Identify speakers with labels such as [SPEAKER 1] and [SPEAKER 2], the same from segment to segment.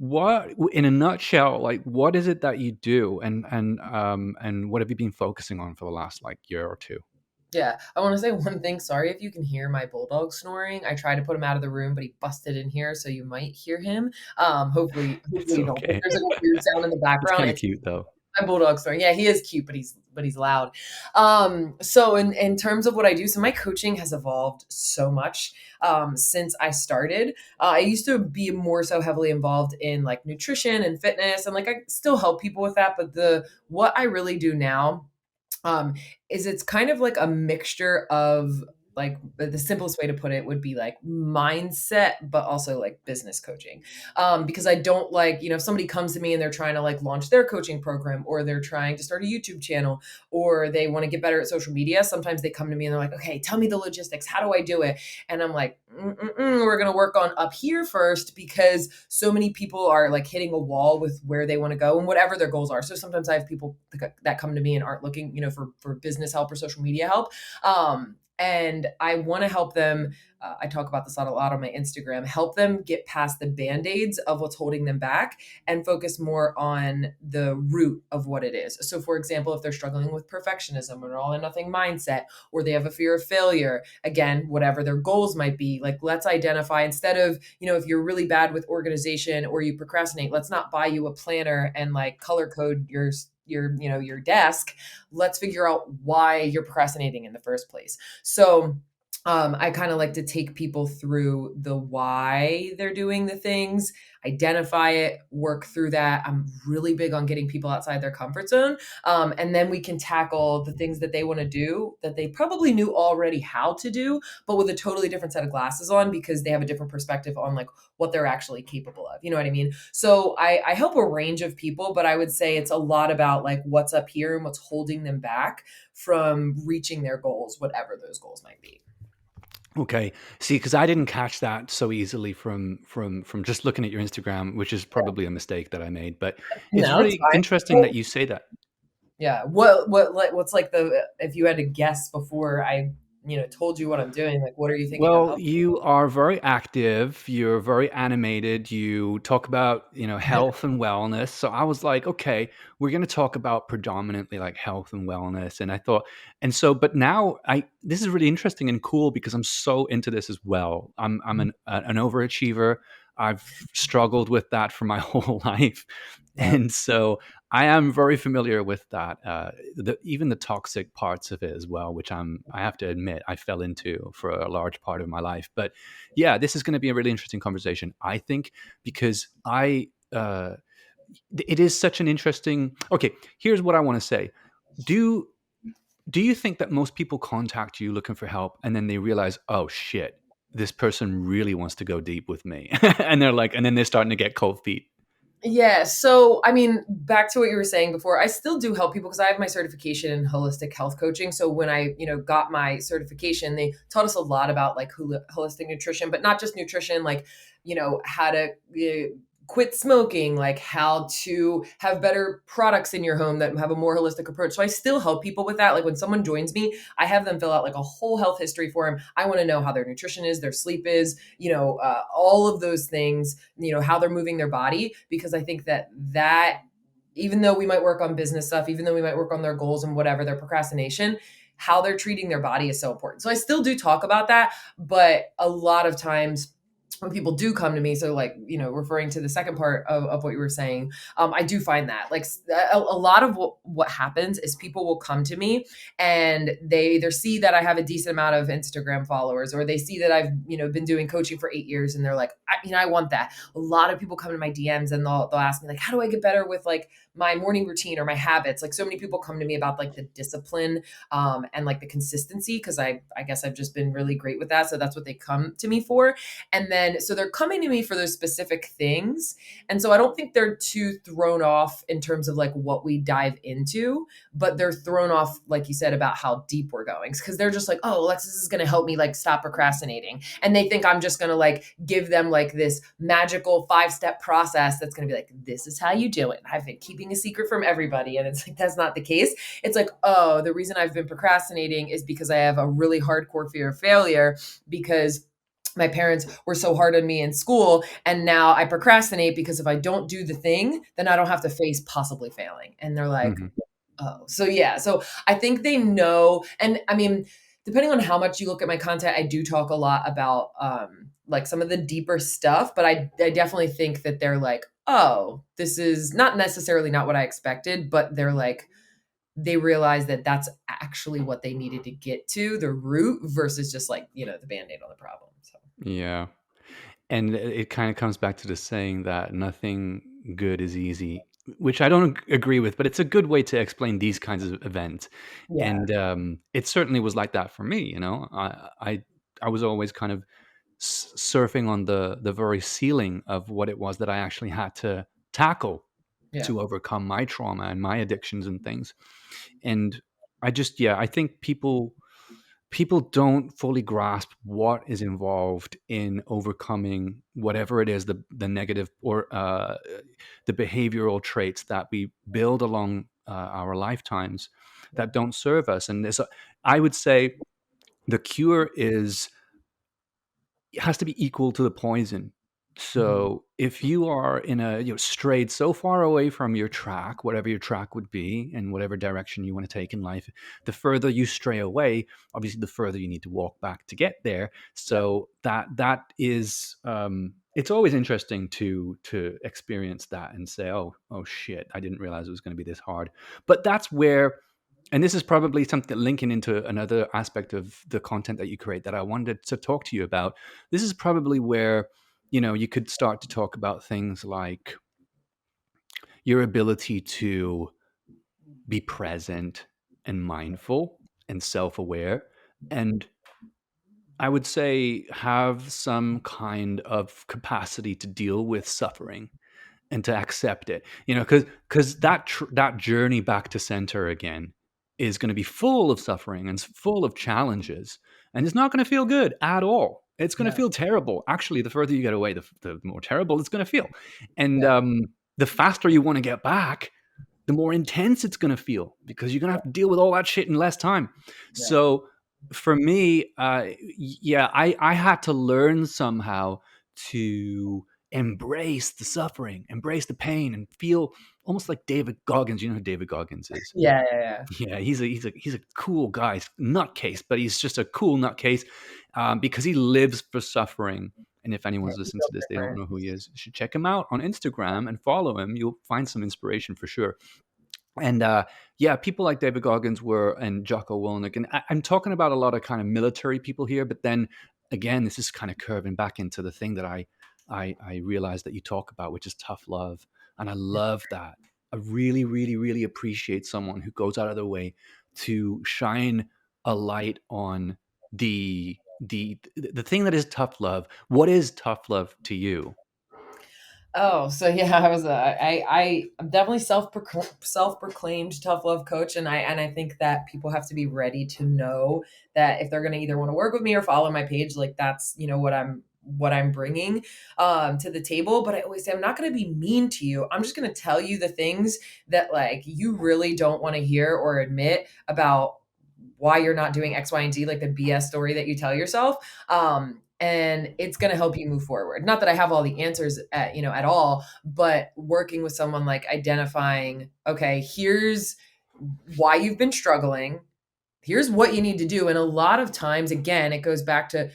[SPEAKER 1] What, in a nutshell, like what is it that you do, and what have you been focusing on for the last like year or two?
[SPEAKER 2] Yeah, I want to say one thing. Sorry if you can hear my bulldog snoring. I tried to put him out of the room, but he busted in here, so you might hear him.
[SPEAKER 1] It's
[SPEAKER 2] Hopefully you don't. If
[SPEAKER 1] okay.
[SPEAKER 2] there's like a weird sound in the
[SPEAKER 1] It's
[SPEAKER 2] background,
[SPEAKER 1] kind of
[SPEAKER 2] it's
[SPEAKER 1] cute though.
[SPEAKER 2] my bulldog snoring. Yeah, he is cute, but he's loud. So in terms of what I do, so my coaching has evolved so much since I started. I used to be more so heavily involved in like nutrition and fitness, and like I still help people with that. But the what I really do now um, is it's kind of like a mixture of like the simplest way to put it would be like mindset, but also like business coaching. Because I don't like, if somebody comes to me and they're trying to like launch their coaching program, or they're trying to start a YouTube channel, or they want to get better at social media, sometimes they come to me and they're like, okay, tell me the logistics. How do I do it? And I'm like, we're going to work on up here first, because so many people are like hitting a wall with where they want to go and whatever their goals are. So sometimes I have people that come to me and aren't looking, for business help or social media help. And I want to help them. I talk about this a lot on my Instagram, help them get past the band-aids of what's holding them back and focus more on the root of what it is. So for example, if they're struggling with perfectionism or all or nothing mindset, or they have a fear of failure, again, whatever their goals might be, like let's identify, instead of, if you're really bad with organization or you procrastinate, let's not buy you a planner and like color code your desk. Let's figure out why you're procrastinating in the first place. So I kind of like to take people through the why they're doing the things, identify it, work through that. I'm really big on getting people outside their comfort zone. And then we can tackle the things that they want to do that they probably knew already how to do, but with a totally different set of glasses on, because they have a different perspective on like what they're actually capable of. You know what I mean? So I help a range of people, but I would say it's a lot about like what's up here and what's holding them back from reaching their goals, whatever those goals might be.
[SPEAKER 1] Okay. See, because I didn't catch that so easily from just looking at your Instagram, which is probably a mistake that I made. But it's
[SPEAKER 2] No, it's
[SPEAKER 1] really
[SPEAKER 2] fine.
[SPEAKER 1] interesting that
[SPEAKER 2] Well,
[SPEAKER 1] you say that.
[SPEAKER 2] yeah. What's like the if you had to guess before I, told you what I'm doing, like what are you thinking I'm
[SPEAKER 1] Well,
[SPEAKER 2] helping?
[SPEAKER 1] you are very active. You're very animated. You talk about, health and wellness. So I was like, okay, we're going to talk about predominantly like health and wellness. And I thought, and so, but now this is really interesting and cool because I'm so into this as well. I'm an overachiever. I've struggled with that for my whole life.
[SPEAKER 2] Yeah.
[SPEAKER 1] And so I am very familiar with that, even the toxic parts of it as well, which I have to admit, I fell into for a large part of my life. But yeah, this is going to be a really interesting conversation, I think, because it is such an interesting. Okay, here's what I want to say. Do do you think that most people contact you looking for help and then they realize, oh shit, this person really wants to go deep with me, and they're like, and then they're starting to get cold feet?
[SPEAKER 2] Yeah. So, I mean, back to what you were saying before, I still do help people because I have my certification in holistic health coaching. So when I, got my certification, they taught us a lot about like holistic nutrition, but not just nutrition, like, how to quit smoking, like how to have better products in your home that have a more holistic approach. So I still help people with that. Like when someone joins me, I have them fill out like a whole health history form. I want to know how their nutrition is, their sleep is, all of those things, how they're moving their body, because I think that even though we might work on business stuff, even though we might work on their goals and whatever, their procrastination, how they're treating their body is so important. So I still do talk about that, but a lot of times when people do come to me, so like, referring to the second part of what you were saying, I do find that like a lot of what happens is people will come to me and they either see that I have a decent amount of Instagram followers, or they see that I've, been doing coaching for 8 years, and they're like, I want that. A lot of people come to my DMs and they'll ask me like, how do I get better with like my morning routine or my habits? Like so many people come to me about like the discipline and like the consistency, because I guess I've just been really great with that. So that's what they come to me for. And then, so they're coming to me for those specific things. And so I don't think they're too thrown off in terms of like what we dive into, but they're thrown off, like you said, about how deep we're going. Cause they're just like, oh, Alexis is going to help me like stop procrastinating. And they think I'm just going to like give them like this magical 5-step process that's going to be like, this is how you do it. I've been keeping a secret from everybody. And it's like, that's not the case. It's like, oh, the reason I've been procrastinating is because I have a really hardcore fear of failure, because my parents were so hard on me in school, and now I procrastinate because if I don't do the thing, then I don't have to face possibly failing. And they're like,
[SPEAKER 1] Mhm.
[SPEAKER 2] oh, so yeah. So I think they know. And I mean, depending on how much you look at my content, I do talk a lot about like some of the deeper stuff, but I definitely think that they're like, oh, this is not necessarily not what I expected, but they're like, they realize that that's actually what they needed to get to the root versus just like, the band-aid on the problem. So
[SPEAKER 1] Yeah. And it kind of comes back to the saying that nothing good is easy, which I don't agree with, but it's a good way to explain these kinds of events.
[SPEAKER 2] yeah,
[SPEAKER 1] And it certainly was like that for me. I was always kind of surfing on the very ceiling of what it was that I actually had to tackle
[SPEAKER 2] yeah,
[SPEAKER 1] to overcome my trauma and my addictions and things. And yeah, I think people don't fully grasp what is involved in overcoming whatever it is, the negative or the behavioral traits that we build along our lifetimes that don't serve us. And I would say the cure is it has to be equal to the poison.
[SPEAKER 2] mhm,
[SPEAKER 1] So if you are in a strayed so far away from your track, whatever your track would be, and whatever direction you want to take in life, the further you stray away, obviously, the further you need to walk back to get there.
[SPEAKER 2] yeah,
[SPEAKER 1] So that is, it's always interesting to experience that and say, oh shit, I didn't realize it was going to be this hard. But that's where, and this is probably something linking into another aspect of the content that you create that I wanted to talk to you about. This is probably where, you could start to talk about things like your ability to be present and mindful and self-aware, and I would say have some kind of capacity to deal with suffering and to accept it, because that journey back to center again is going to be full of suffering and full of challenges, and it's not going to feel good at all. It's going to
[SPEAKER 2] yeah,
[SPEAKER 1] feel terrible. Actually, the further you get away, the more terrible it's going to feel, and
[SPEAKER 2] yeah,
[SPEAKER 1] the faster you want to get back, the more intense it's going to feel because you're going to have to deal with all that shit in less time.
[SPEAKER 2] yeah,
[SPEAKER 1] So for me, yeah, I had to learn somehow to embrace the suffering, embrace the pain, and feel almost like David Goggins. You know who David Goggins is?
[SPEAKER 2] yeah, yeah, yeah.
[SPEAKER 1] Yeah, he's a cool guy, he's nutcase, but he's just a cool nutcase because he lives for suffering. And if
[SPEAKER 2] Yeah,
[SPEAKER 1] anyone's
[SPEAKER 2] you
[SPEAKER 1] listening
[SPEAKER 2] feel
[SPEAKER 1] to this, they don't
[SPEAKER 2] different.
[SPEAKER 1] know who he is. You should check him out on Instagram and follow him. You'll find some inspiration for sure. And yeah, people like David Goggins were and Jocko Willink, and I'm talking about a lot of kind of military people here. But then again, this is kind of curving back into the thing that I realized that you talk about, which is tough love, and I love that. I really, really, really appreciate someone who goes out of their way to shine a light on the thing that is tough love. What is tough love to you?
[SPEAKER 2] Oh, so yeah, I'm definitely self-proclaimed tough love coach, and I think that people have to be ready to know that if they're going to either want to work with me or follow my page, like that's what I'm bringing to the table. But I always say I'm not going to be mean to you. I'm just going to tell you the things that like you really don't want to hear or admit about why you're not doing X, Y, and Z, like the BS story that you tell yourself. And it's going to help you move forward. Not that I have all the answers at all, but working with someone like identifying, okay, here's why you've been struggling. Here's what you need to do. And a lot of times, again, it goes back to,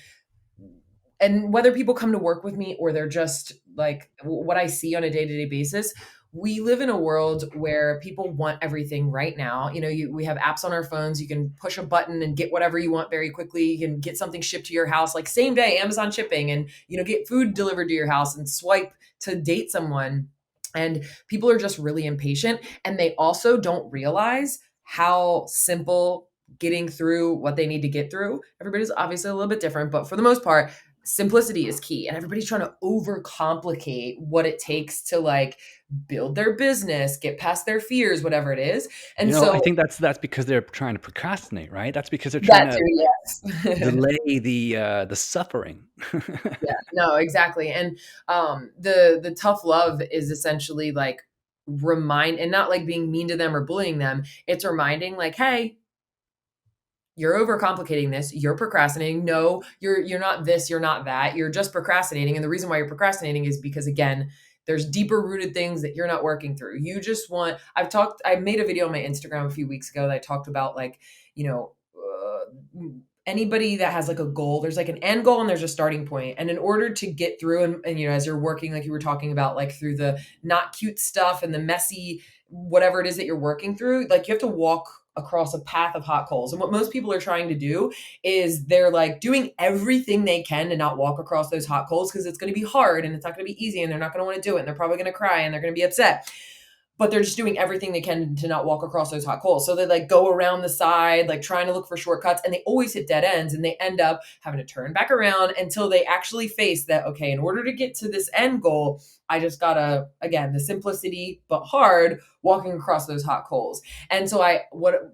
[SPEAKER 2] and whether people come to work with me or they're just like what I see on a day-to-day basis, we live in a world where people want everything right now. We have apps on our phones. You can push a button and get whatever you want very quickly. You can get something shipped to your house like same day, Amazon shipping, and get food delivered to your house and swipe to date someone. And people are just really impatient, and they also don't realize how simple getting through what they need to get through. Everybody's obviously a little bit different, but for the most part, simplicity is key, and everybody's trying to overcomplicate what it takes to like build their business, get past their fears, whatever it is. And
[SPEAKER 1] I
[SPEAKER 2] so
[SPEAKER 1] think that's because they're trying to procrastinate, right? That's because they're trying
[SPEAKER 2] that
[SPEAKER 1] to
[SPEAKER 2] too, yes.
[SPEAKER 1] delay the suffering.
[SPEAKER 2] Yeah, no, exactly. And the tough love is essentially like remind, and not like being mean to them or bullying them. It's reminding like, hey, you're overcomplicating this. You're procrastinating. No, you're not this, you're not that. You're just procrastinating. And the reason why you're procrastinating is because again, there's deeper rooted things that you're not working through. You just want I made a video on my Instagram a few weeks ago that I talked about like, you know, anybody that has like a goal, there's like an end goal and there's a starting point. And in order to get through and you know, as you're working, like you were talking about, like through the not cute stuff and the messy, whatever it is that you're working through, like you have to walk across a path of hot coals. And what most people are trying to do is they're like doing everything they can to not walk across those hot coals because it's going to be hard and it's not going to be easy and they're not going to want to do it and they're probably going to cry and they're going to be upset, but they're just doing everything they can to not walk across those hot coals. So they like go around the side, like trying to look for shortcuts, and they always hit dead ends and they end up having to turn back around until they actually face that, okay, in order to get to this end goal, I just gotta, again, the simplicity, but hard, walking across those hot coals. And so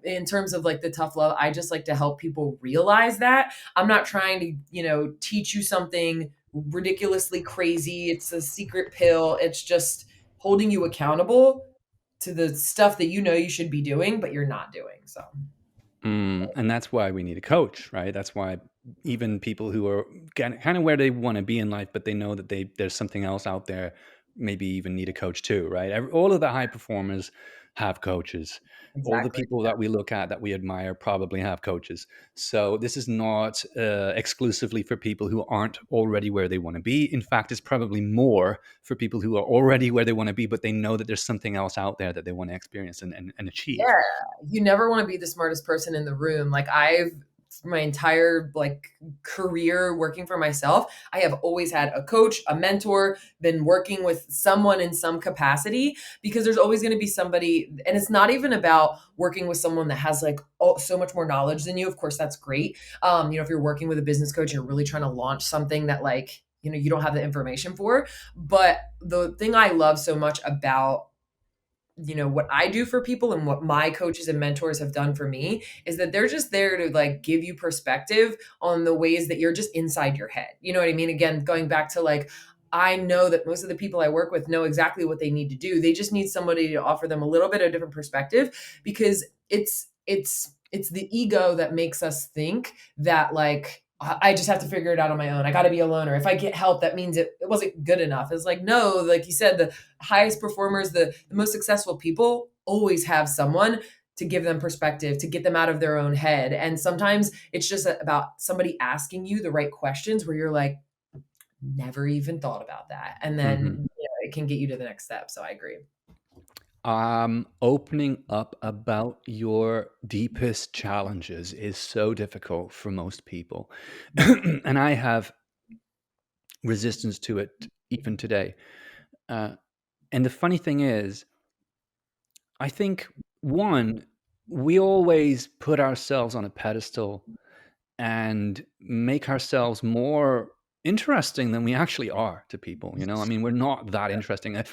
[SPEAKER 2] in terms of like the tough love, I just like to help people realize that I'm not trying to, you know, teach you something ridiculously crazy. It's a secret pill. It's just holding you accountable to the stuff that you know you should be doing, but you're not doing. So,
[SPEAKER 1] And that's why we need a coach, right? That's why even people who are kind of where they want to be in life, but they know that there's something else out there, maybe even need a coach too, right? All of the high performers have coaches. All the
[SPEAKER 2] exactly.
[SPEAKER 1] people that we look at that we admire probably have coaches. So this is not exclusively for people who aren't already where they want to be. In fact, it's probably more for people who are already where they want to be, but they know that there's something else out there that they want to experience and achieve.
[SPEAKER 2] Yeah, you never want to be the smartest person in the room. Like I've my entire like career working for myself, I have always had a coach, a mentor, been working with someone in some capacity because there's always going to be somebody, and it's not even about working with someone that has like so much more knowledge than you. Of course, that's great. You know, if you're working with a business coach, you're really trying to launch something that like, you know, you don't have the information for. But the thing I love so much about, you know, what I do for people and what my coaches and mentors have done for me is that they're just there to like give you perspective on the ways that you're just inside your head. You know what I mean? Again, going back to like, I know that most of the people I work with know exactly what they need to do. They just need somebody to offer them a little bit of different perspective because it's the ego that makes us think that like I just have to figure it out on my own. I got to be a loner. If I get help, that means it wasn't good enough. It's like, no, like you said, the highest performers, the most successful people always have someone to give them perspective, to get them out of their own head. And sometimes it's just about somebody asking you the right questions where you're like, never even thought about that. And then
[SPEAKER 1] Mhm.
[SPEAKER 2] you know, it can get you to the next step. So I agree.
[SPEAKER 1] Opening up about your deepest challenges is so difficult for most people.
[SPEAKER 2] Yeah.
[SPEAKER 1] And I have resistance to it even today. Uh, and the funny thing is, I think, one, we always put ourselves on a pedestal and make ourselves more interesting than we actually are to people. You know, I mean, we're not that interesting.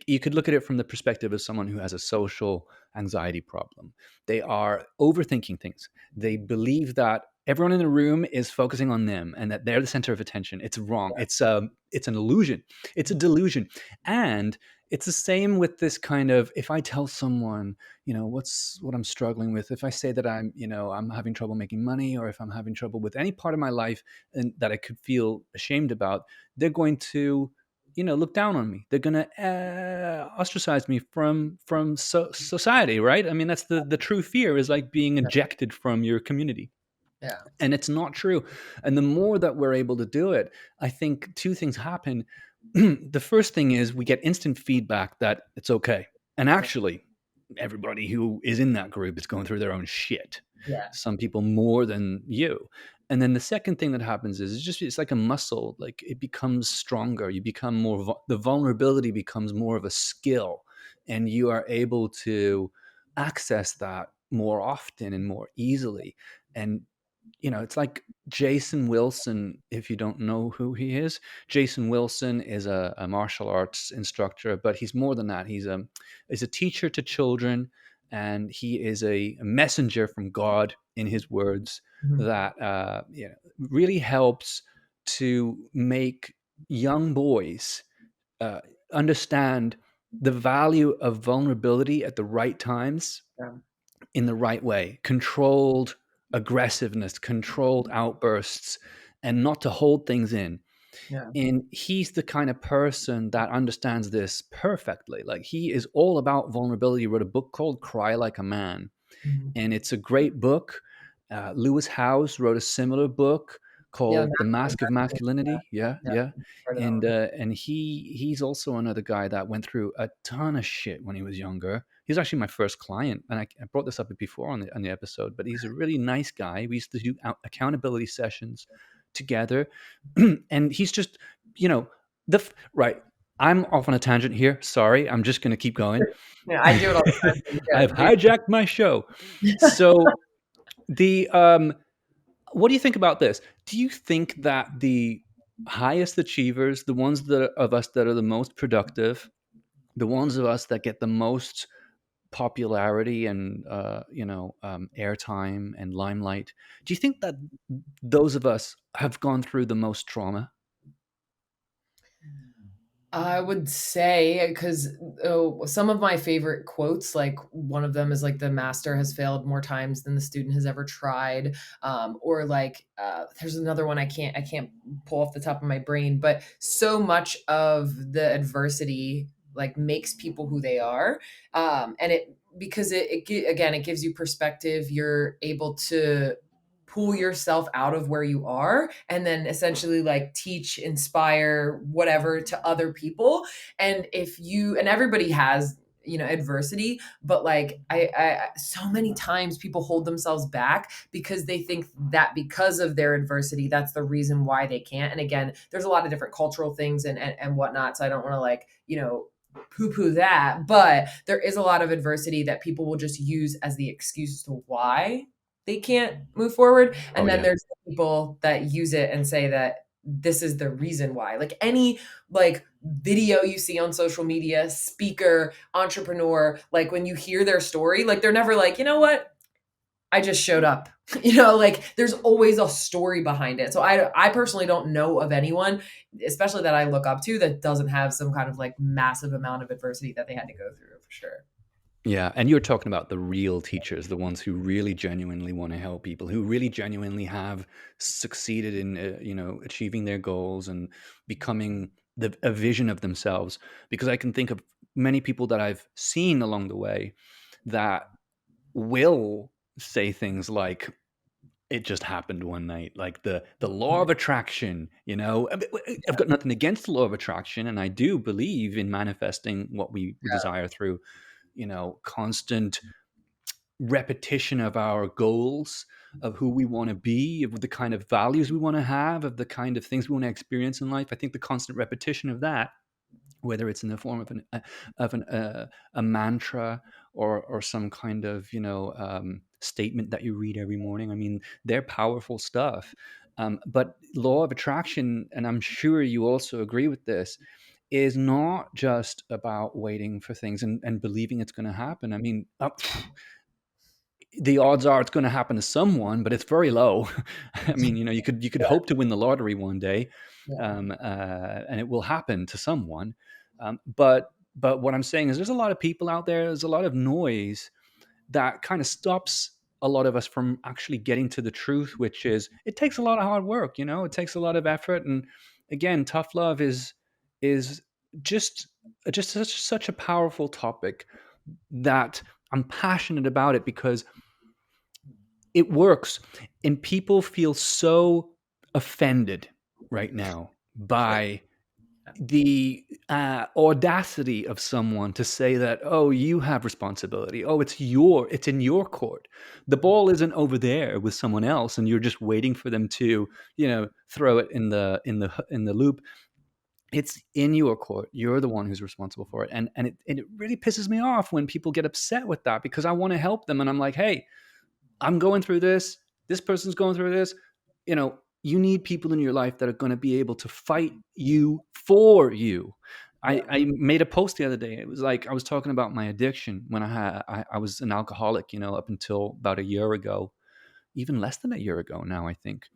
[SPEAKER 1] You could look at it from the perspective of someone who has a social anxiety problem. They are overthinking things. They believe that everyone in the room is focusing on them and that they're the center of attention. It's wrong. It's an illusion. It's a delusion. And it's the same with this kind of, if I tell someone, you know, what I'm struggling with, if I say that I'm, you know, I'm having trouble making money, or if I'm having trouble with any part of my life and that I could feel ashamed about, they're going to, you know, look down on me. They're going to ostracize me from society, right? I mean, that's the true fear, is like being ejected from your community.
[SPEAKER 2] Yeah.
[SPEAKER 1] And it's not true. And the more that we're able to do it, I think two things happen. The first thing is we get instant feedback that it's okay. And
[SPEAKER 2] Yeah.
[SPEAKER 1] actually, everybody who is in that group is going through their own shit.
[SPEAKER 2] Yeah.
[SPEAKER 1] Some people more than you. And then the second thing that happens is it's like a muscle. Like it becomes stronger. You become more. The vulnerability becomes more of a skill, and you are able to access that more often and more easily. And you know, it's like Jason Wilson, if you don't know who he is. Jason Wilson is a martial arts instructor, but he's more than that. He's a teacher to children, and he is a messenger from God in his words
[SPEAKER 2] Mhm.
[SPEAKER 1] that you know, really helps to make young boys uh, understand the value of vulnerability at the right times
[SPEAKER 2] Yeah.
[SPEAKER 1] in the right way, controlled, aggressiveness, controlled outbursts, and not to hold things in.
[SPEAKER 2] Yeah.
[SPEAKER 1] And he's the kind of person that understands this perfectly. Like, he is all about vulnerability. He wrote a book called Cry Like a Man,
[SPEAKER 2] Mhm.
[SPEAKER 1] and it's a great book. Lewis Howes wrote a similar book
[SPEAKER 2] Yeah,
[SPEAKER 1] called The
[SPEAKER 2] masculine
[SPEAKER 1] Mask of
[SPEAKER 2] masculine,
[SPEAKER 1] Masculinity. Yeah,
[SPEAKER 2] yeah,
[SPEAKER 1] yeah.
[SPEAKER 2] part of that
[SPEAKER 1] And
[SPEAKER 2] one.
[SPEAKER 1] he's also another guy that went through a ton of shit when he was younger. He's actually my first client, and I brought this up before on the episode. But he's a really nice guy. We used to do accountability sessions together, and he's just, you know, right. I'm off on a tangent here. Sorry, I'm just going to keep going.
[SPEAKER 2] Yeah, I do it all the time, so you're
[SPEAKER 1] I've
[SPEAKER 2] good. But
[SPEAKER 1] hijacked my show. So the what do you think about this? Do you think that the highest achievers, the ones that of us that are the most productive, the ones of us that get the most popularity and airtime and limelight, do you think that those of us have gone through the most trauma?
[SPEAKER 2] I would say, because some of my favorite quotes, like one of them is like, the master has failed more times than the student has ever tried. Or like, there's another one I can't pull off the top of my brain, but so much of the adversity like makes people who they are. And it, because again, it gives you perspective. You're able to pull yourself out of where you are and then essentially like teach, inspire, whatever to other people. And if you, and everybody has, adversity, but like I so many times people hold themselves back because they think that because of their adversity, that's the reason why they can't. And again, there's a lot of different cultural things and whatnot. So I don't want to like, poo poo that, but there is a lot of adversity that people will just use as the excuse to why they can't move forward.
[SPEAKER 1] Oh
[SPEAKER 2] And then
[SPEAKER 1] yeah.
[SPEAKER 2] there's people that use it and say that this is the reason why. Like any like video you see on social media, speaker, entrepreneur, like when you hear their story, like they're never like, you know what? I just showed up. Like there's always a story behind it. So I personally don't know of anyone, especially that I look up to, that doesn't have some kind of like massive amount of adversity that they had to go through for sure.
[SPEAKER 1] Yeah, and you're talking about the real teachers, the ones who really genuinely want to help people, who really genuinely have succeeded in, achieving their goals and becoming a vision of themselves. Because I can think of many people that I've seen along the way that will say things like, "It just happened one night," like the law of attraction. I've got nothing against the law of attraction, and I do believe in manifesting what we desire through constant repetition of our goals, of who we want to be, of the kind of values we want to have, of the kind of things we want to experience in life. I think the constant repetition of that, whether it's in the form of a mantra or some kind of statement that you read every morning. I mean, they're powerful stuff. But law of attraction, and I'm sure you also agree with this, is not just about waiting for things and believing it's going to happen. I mean, the odds are it's going to happen to someone, but it's very low. I mean, you could
[SPEAKER 2] Yeah.
[SPEAKER 1] hope to win the lottery one day,
[SPEAKER 2] Yeah.
[SPEAKER 1] and it will happen to someone. But what I'm saying is, there's a lot of people out there. There's a lot of noise that kind of stops a lot of us from actually getting to the truth, which is it takes a lot of hard work. It takes a lot of effort, and again, tough love is just just such a powerful topic that I'm passionate about it because it works, and people feel so offended right now
[SPEAKER 2] Yeah.
[SPEAKER 1] by the audacity of someone to say that, oh, you have responsibility, oh, it's in your court, the ball isn't over there with someone else and you're just waiting for them to throw it in the loop. It's in your court, you're the one who's responsible for it. And it really pisses me off when people get upset with that, because I want to help them, and I'm like, hey, I'm going through this. This person's going through this. You need people in your life that are going to be able to fight you for you. I,
[SPEAKER 2] Yeah.
[SPEAKER 1] I made a post the other day. It was like I was talking about my addiction when I was an alcoholic, up until about a year ago, even less than a year ago now, I think.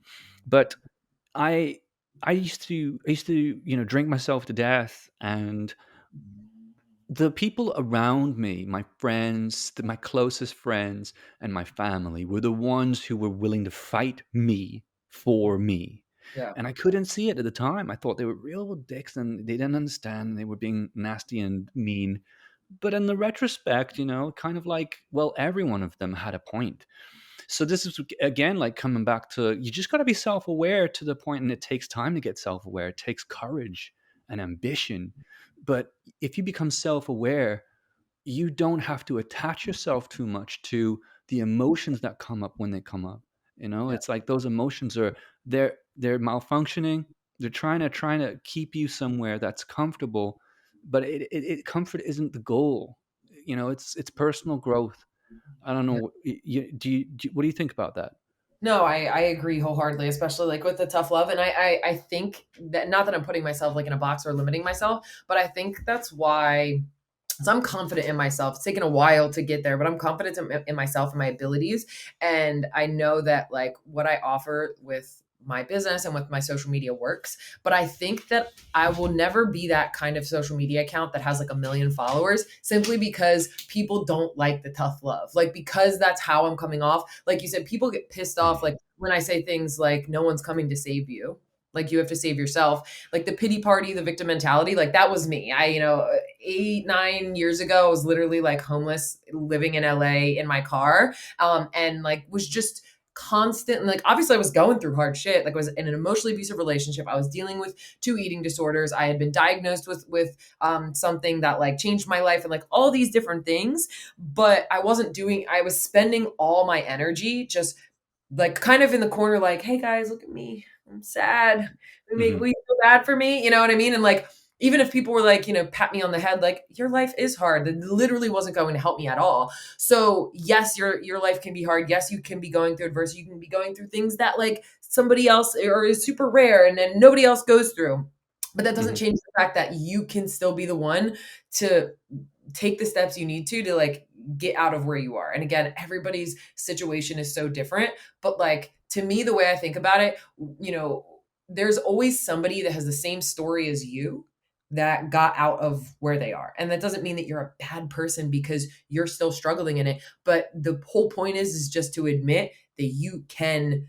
[SPEAKER 1] But I I used to drink myself to death, and the people around me, my friends, my closest friends, and my family were the ones who were willing to fight me for me.
[SPEAKER 2] Yeah.
[SPEAKER 1] And I couldn't see it at the time. I thought they were real dicks and they didn't understand. They were being nasty and mean. But in the retrospect, kind of like, well, every one of them had a point. So this is again like coming back to, you just got to be self-aware to the point, and it takes time to get self-aware. It takes courage and ambition. But if you become self-aware, you don't have to attach yourself too much to the emotions that come up when they come up.
[SPEAKER 2] Yeah.
[SPEAKER 1] It's like those emotions are, they're malfunctioning. They're trying to keep you somewhere that's comfortable, but comfort isn't the goal. It's personal growth. I don't know. What do you think about that?
[SPEAKER 2] No, I agree wholeheartedly, especially like with the tough love. And I think that, not that I'm putting myself like in a box or limiting myself, but I think that's why. So I'm confident in myself. It's taken a while to get there, but I'm confident in myself and my abilities. And I know that like what I offer with my business and with my social media works. But I think that I will never be that kind of social media account that has like a million followers, simply because people don't like the tough love. Like, because that's how I'm coming off. Like you said, people get pissed off like when I say things like no one's coming to save you. Like, you have to save yourself. Like the pity party, the victim mentality, like that was me. 8, 9 years ago, I was literally like homeless, living in LA in my car, and like was just constant. Like, obviously, I was going through hard shit. Like, I was in an emotionally abusive relationship. I was dealing with 2 eating disorders. I had been diagnosed with something that like changed my life, and like all these different things. But I wasn't doing. I was spending all my energy just like kind of in the corner, like, hey guys, look at me. I'm sad.
[SPEAKER 1] Hmm.
[SPEAKER 2] Will you feel bad for me? You know what I mean? And like, even if people were like, pat me on the head, like, your life is hard. That literally wasn't going to help me at all. So yes, your life can be hard. Yes, you can be going through adversity. You can be going through things that like somebody else or is super rare and then nobody else goes through. But that doesn't
[SPEAKER 1] Hmm.
[SPEAKER 2] change the fact that you can still be the one to take the steps you need to like get out of where you are. And again, everybody's situation is so different, but like to me, the way I think about it, there's always somebody that has the same story as you that got out of where they are. And that doesn't mean that you're a bad person because you're still struggling in it, but the whole point is just to admit that you can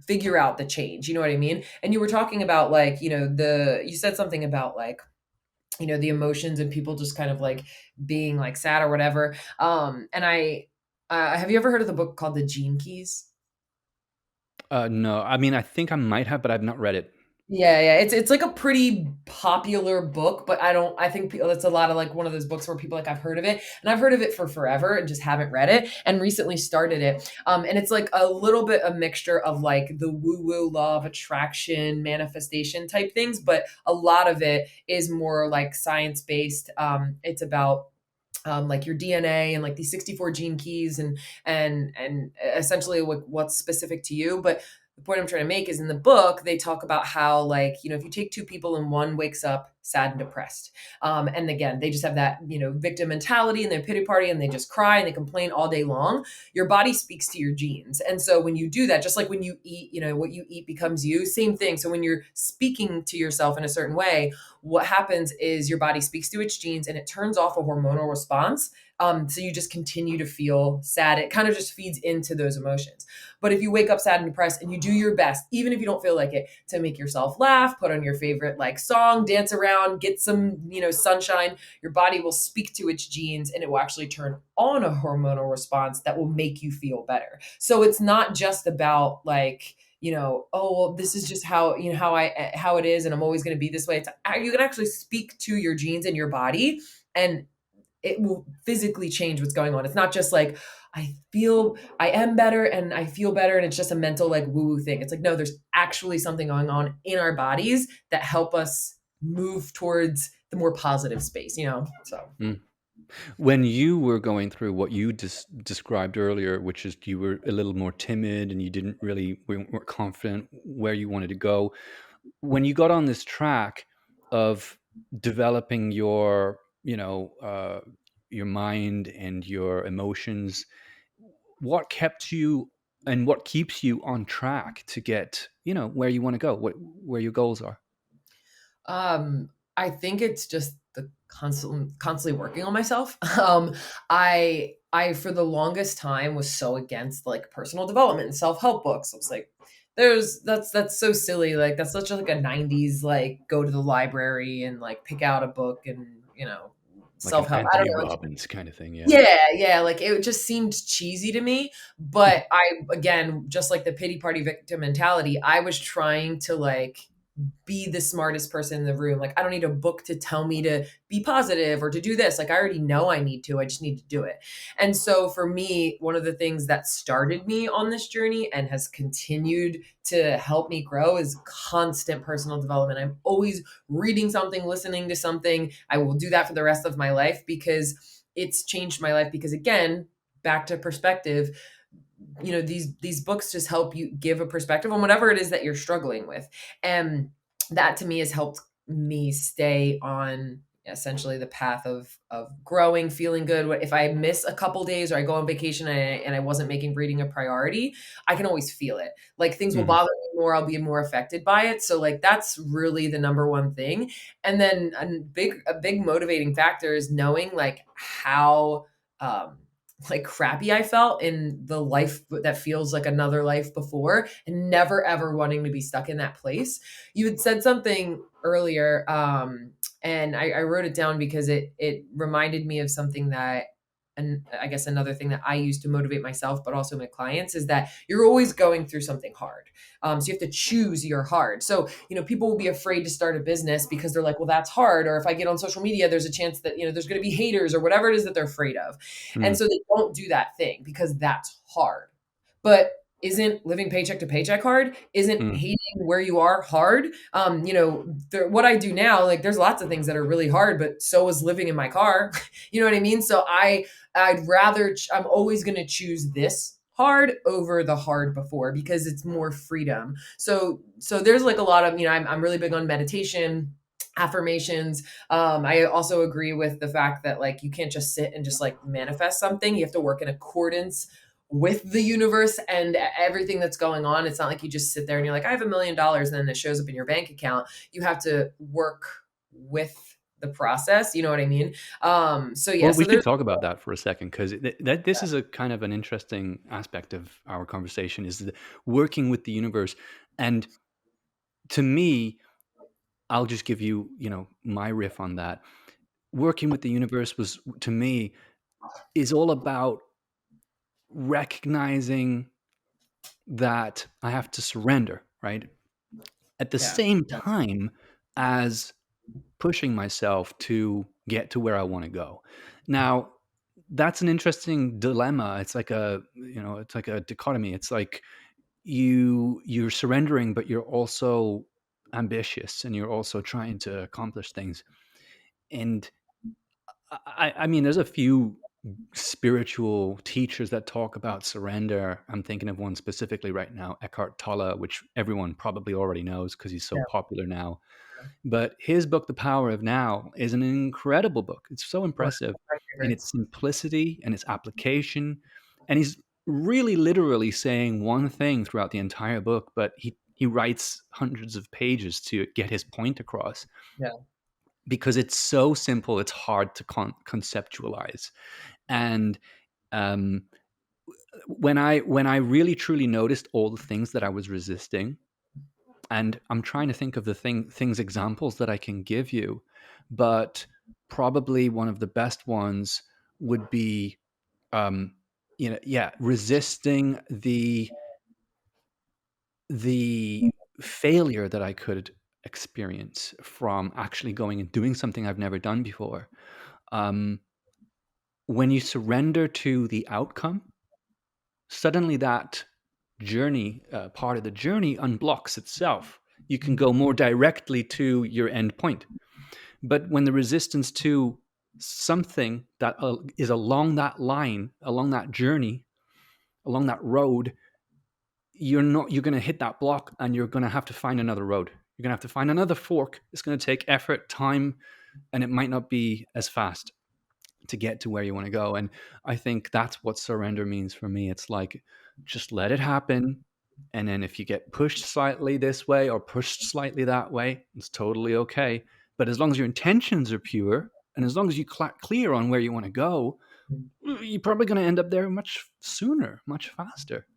[SPEAKER 2] figure out the change. You know what I mean? And you were talking about like, you said something about like the emotions and people just kind of like being like sad or whatever. And I have you ever heard of the book called The Gene Keys?
[SPEAKER 1] No, I mean, I think I might have, but I've not read it.
[SPEAKER 2] Yeah, yeah. It's like a pretty popular book, but I think it's a lot of like one of those books where people like, I've heard of it, and I've heard of it for forever and just haven't read it, and recently started it. And it's like a little bit a mixture of like the woo-woo law of attraction, manifestation type things, but a lot of it is more like science-based. It's about like your DNA and like these 64 gene keys and essentially what's specific to you. But the point I'm trying to make is in the book, they talk about how like, if you take two people and one wakes up sad and depressed. And again, they just have that, victim mentality and their pity party and they just cry and they complain all day long. Your body speaks to your genes. And so when you do that, just like when you eat, what you eat becomes you, same thing. So when you're speaking to yourself in a certain way, what happens is your body speaks to its genes and it turns off a hormonal response. So you just continue to feel sad. It kind of just feeds into those emotions. But if you wake up sad and depressed and you do your best, even if you don't feel like it, to make yourself laugh, put on your favorite like song, dance around, get some, sunshine, your body will speak to its genes and it will actually turn on a hormonal response that will make you feel better. So it's not just about like, oh, well, this is just how, how it is and I'm always going to be this way. It's you can actually speak to your genes and your body and it will physically change what's going on. It's not just like I am better and I feel better and it's just a mental like woo woo thing. It's like, no, there's actually something going on in our bodies that help us move towards the more positive space, So
[SPEAKER 1] Mm. When you were going through what you described earlier, which is you were a little more timid and you didn't really weren't confident where you wanted to go, when you got on this track of developing your mind and your emotions, what kept you and what keeps you on track to get where you want to go, where your goals are?
[SPEAKER 2] I think it's just the constantly working on myself. I for the longest time was so against like personal development and self-help books. I was like, that's so silly. Like that's such like a 90s like go to the library and like pick out a book and,
[SPEAKER 1] Like an
[SPEAKER 2] self-help. I don't
[SPEAKER 1] Anthony
[SPEAKER 2] know.
[SPEAKER 1] Robbins kind of thing, yeah.
[SPEAKER 2] Yeah, yeah, like, it just seemed cheesy to me, but I again, just like the pity party victim mentality, I was trying to, like, be the smartest person in the room. Like, I don't need a book to tell me to be positive or to do this. Like, I already know I need to. I just need to do it. And so for me, one of the things that started me on this journey and has continued to help me grow is constant personal development. I'm always reading something, listening to something. I will do that for the rest of my life because it's changed my life because again, back to perspective, these books just help you give a perspective on whatever it is that you're struggling with, and that to me has helped me stay on essentially the path of growing, feeling good. If I miss a couple days or I go on vacation and I wasn't making reading a priority, I can always feel it. Like things will
[SPEAKER 1] Mhm,
[SPEAKER 2] bother me more, I'll be more affected by it. So like that's really the number one thing. And then a big motivating factor is knowing like how um like crappy I felt in the life that feels like another life before and never ever wanting to be stuck in that place. You had said something earlier, and I wrote it down because it reminded me of something that, and I guess another thing that I use to motivate myself, but also my clients, is that you're always going through something hard. So you have to choose your hard. So, people will be afraid to start a business because they're like, well, that's hard. Or if I get on social media, there's a chance that, there's going to be haters or whatever it is that they're afraid of. And
[SPEAKER 1] mm,
[SPEAKER 2] so they don't do that thing because that's hard. But isn't living paycheck to paycheck hard? Isn't
[SPEAKER 1] mm.
[SPEAKER 2] hating where you are hard? What I do now, like there's lots of things that are really hard, but so is living in my car. You know what I mean? So I'd rather I'm always going to choose this hard over the hard before because it's more freedom. So there's like a lot of, I'm really big on meditation, affirmations. I also agree with the fact that like you can't just sit and just like manifest something. You have to work in accordance with the universe and everything that's going on. It's not like you just sit there and you're like, I have $1 million and then it shows up in your bank account. You have to work with the process. You know what I mean? So yeah,
[SPEAKER 1] Well, we
[SPEAKER 2] so
[SPEAKER 1] should
[SPEAKER 2] there's
[SPEAKER 1] talk about that for a second because that this is a kind of an interesting aspect of our conversation is working with the universe. And to me, I'll just give you, my riff on that. Working with the universe was to me is all about recognizing that I have to surrender, right? At the
[SPEAKER 2] yeah,
[SPEAKER 1] same
[SPEAKER 2] yeah,
[SPEAKER 1] time as pushing myself to get to where I want to go. Now, that's an interesting dilemma. It's like a dichotomy. It's like you're surrendering, but you're also ambitious and you're also trying to accomplish things. And I mean, there's a few spiritual teachers that talk about surrender. I'm thinking of one specifically right now, Eckhart Tolle, which everyone probably already knows because he's so
[SPEAKER 2] yeah,
[SPEAKER 1] popular now. But his book, The Power of Now, is an incredible book. It's so
[SPEAKER 2] one of
[SPEAKER 1] impressive
[SPEAKER 2] my
[SPEAKER 1] in its
[SPEAKER 2] favorites.
[SPEAKER 1] simplicity and its application. And he's really literally saying one thing throughout the entire book, but he writes hundreds of pages to get his point across
[SPEAKER 2] Yeah,
[SPEAKER 1] because it's so simple, it's hard to conceptualize. And um, when I really truly noticed all the things that I was resisting, and I'm trying to think of the things examples that I can give you, but probably one of the best ones would be, um, yeah, resisting the failure that I could experience from actually going and doing something I've never done before. Um, when you surrender to the outcome, suddenly that journey, part of the journey, unblocks itself. You can go more directly to your end point. But when the resistance to something that is along that line, along that journey, along that road, you're going to hit that block and you're going to have to find another road. You're going to have to find another fork. It's going to take effort, time, and it might not be as fast to get to where you want to go. And I think that's what surrender means for me. It's like, just let it happen. And then if you get pushed slightly this way or pushed slightly that way, it's totally okay. But as long as your intentions are pure, and as long as you clear on where you want to go, you're probably going to end up there much sooner, much faster.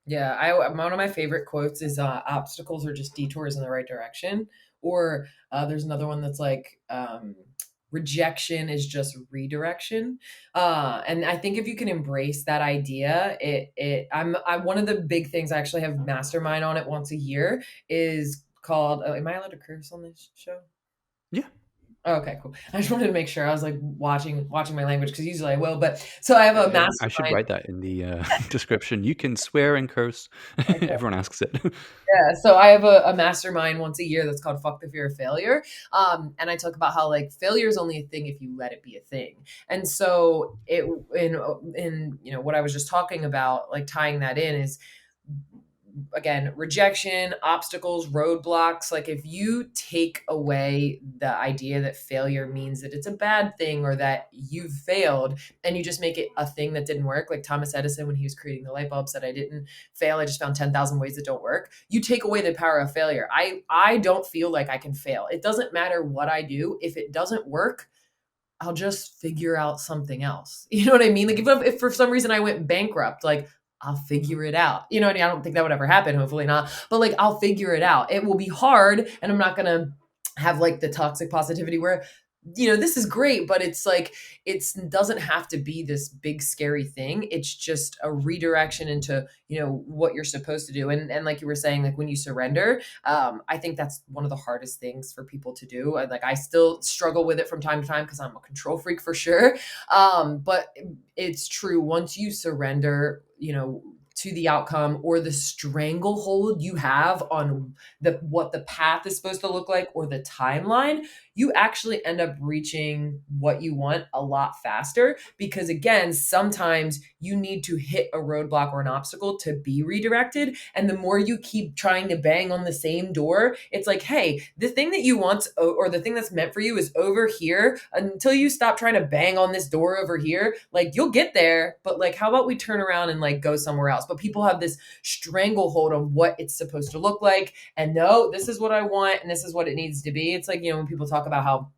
[SPEAKER 2] Yeah, I one of my favorite quotes is obstacles are just detours in the right direction. Or there's another one that's like rejection is just redirection. And I think if you can embrace that idea, I one of the big things I actually have mastermind on it once a year is called. Am I allowed to curse on this show?
[SPEAKER 1] Yeah.
[SPEAKER 2] Oh, okay, cool. I just wanted to make sure I was like watching my language because usually I will. But so I have a
[SPEAKER 1] I should
[SPEAKER 2] mastermind.
[SPEAKER 1] write that in the description. You can swear and curse. Everyone asks it.
[SPEAKER 2] Yeah, so I have a mastermind once a year that's called "Fuck the Fear of Failure," and I talk about how like failure is only a thing if you let it be a thing. And so it in what I was just talking about, like tying that in is again rejection, obstacles, roadblocks. Like if you take away the idea that failure means that it's a bad thing or that you've failed, and you just make it a thing that didn't work, like Thomas Edison when he was creating the light bulb said, I didn't fail, I just found 10,000 ways that don't work. You take away the power of failure. I don't feel like I can fail. It doesn't matter what I do. If it doesn't work, I'll just figure out something else. You know what I mean? Like if for some reason I went bankrupt, like I'll figure it out. You know, and I don't think that would ever happen. Hopefully not. But like I'll figure it out. It will be hard, and I'm not gonna have like the toxic positivity where this is great, but it's like it doesn't have to be this big scary thing. It's just a redirection into what you're supposed to do. And like you were saying, like when you surrender, I think that's one of the hardest things for people to do. Like I still struggle with it from time to time because I'm a control freak for sure. But it's true, once you surrender, to the outcome or the stranglehold you have on what the path is supposed to look like or the timeline, you actually end up reaching what you want a lot faster. Because again, sometimes you need to hit a roadblock or an obstacle to be redirected. And the more you keep trying to bang on the same door, it's like, hey, the thing that you want or the thing that's meant for you is over here. Until you stop trying to bang on this door over here, like you'll get there. But like, how about we turn around and like go somewhere else? But people have this stranglehold on what it's supposed to look like. And no, this is what I want and this is what it needs to be. It's like, when people talk about how